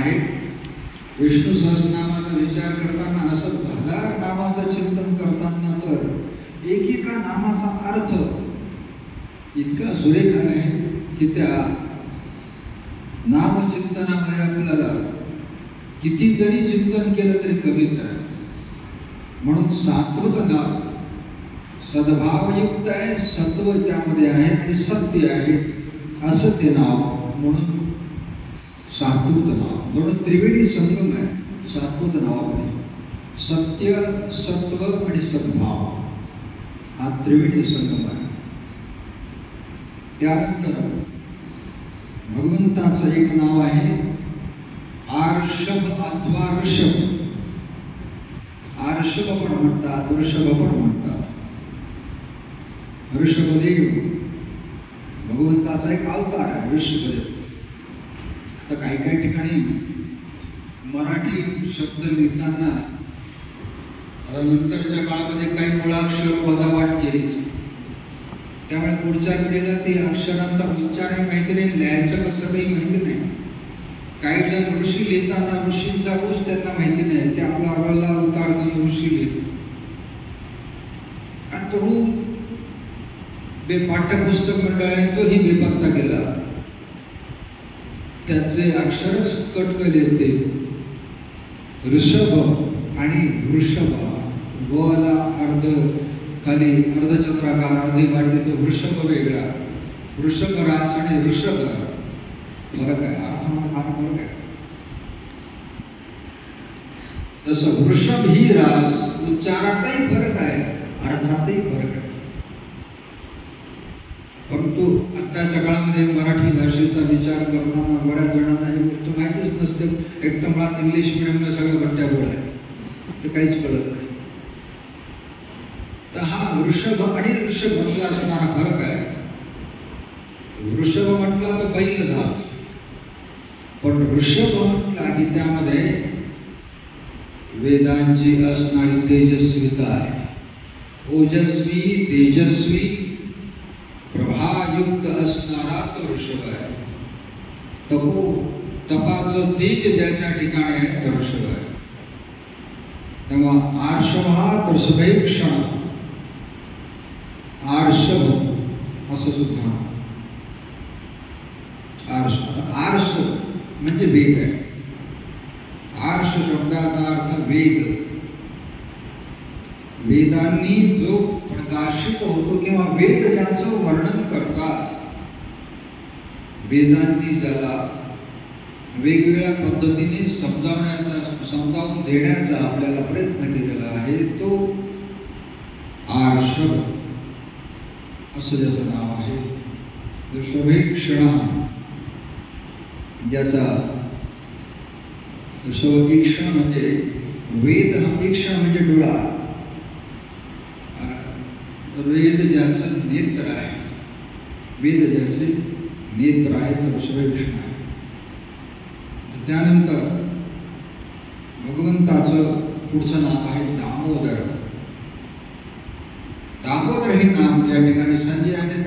आहे. विष्णू सहस्रनामाचा विचार करताना असं 1000 नामाचं चिंतन करताना तर एकेका नामाचा अर्थ इतका सुरेख आहे की त्या नामचिंतनामध्ये आपल्याला किती जरी चिंतन केलं तरी कमीच आहे. म्हणून सात्वत नाम सद्भावयुक्त आहे, सत्व त्यामध्ये आहे आणि सत्य आहे असं ते नाव, म्हणून सात्वत नाव. म्हणून त्रिवेणी संगम आहे सात्वत नावामध्ये. सत्य, सत्व आणि सद्भाव हा त्रिवेणी संगम आहे. त्यानंतर भगवंताचं एक नाव आहे आर्षभ अथवा ऋषभ. आर्षभ पण म्हणतात, ऋषभ पण म्हणतात. ऋषभदेव भगवंताचा एक अवतार आहे ऋषभदेव. तर काही काही ठिकाणी मराठी शब्द लिहिताना नंतरच्या काळामध्ये काही मुळाक्षर बदावाट केली, त्यामुळे पुढच्या पिढीला ते अक्षरांचा उच्चार माहिती नाही, लिहायचं कसं काही माहिती नाही. काही जण ऋषी लिहिताना ऋषींचा ऊस त्यांना माहिती नाही, ते आपला अवळला उतार देऊन ऋषी लिहितो. आणि तो पाठ्यपुस्तक मंडळाने तोही बेपत्ता केला. त्याचे अक्षरच कट केले ते ऋषभ आणि वृषभ. गोला अर्ध खाली अर्धचंद्राकार अर्धे वाढते तो वृषभ वेगळा. वृषभ रास आणि ऋषभ फरक आहे, अर्थामध्ये फार फरक आहे. तसं वृषभ ही रास उच्चारातही फरक आहे, अर्थातही फरक आहे. परंतु आताच्या काळामध्ये मराठी भाषेचा विचार करताना बऱ्याच जणांना ही गोष्ट माहितीच नसते. एक तर मुळात इंग्लिश मिडियमला सगळं गट्ट्यागोळ आहे, ते काहीच कळत नाही. तर हा वृषभ आणि ऋषभ म्हटला असणारा फरक आहे. वृषभ म्हटला तर बैल झाला, पण ऋषभ म्हटला की त्यामध्ये वेदांची असणारी तेजस्विता आहे. ओजस्वी तेजस्वी प्रभायुक्त असणारा तो ऋषभ आहे. तपाचं तेज ज्याच्या ठिकाणी आहे तो ऋषभ आहे. तेव्हा आर्षभात ऋषभेक्षण, आर्षभ असं सुद्धा. आर्ष म्हणजे वेग आहे. आर्ष शब्दाचा अर्थ वेग. वेदांनी जो प्रकाशित होतो किंवा वेद ज्याचं वर्णन करतात, वेदांनी ज्याला वेगवेगळ्या पद्धतीने समजावून देण्याचा आपल्याला प्रयत्न केलेला आहे तो आर्षभ असं ज्याचं नाव आहे. ऋषभेक्षण ज्याचा ऋषभेक्षण म्हणजे वेद हा ईक्षण म्हणजे डोळा. वेद ज्याचं नेत्र आहे, वेद ज्याचे नेत्र आहे तर ऋषभेक्षण आहे. त्यानंतर भगवंताचं पुढचं नाव आहे दामोदर. दामोदर हे नाम या ठिकाणी संजयाने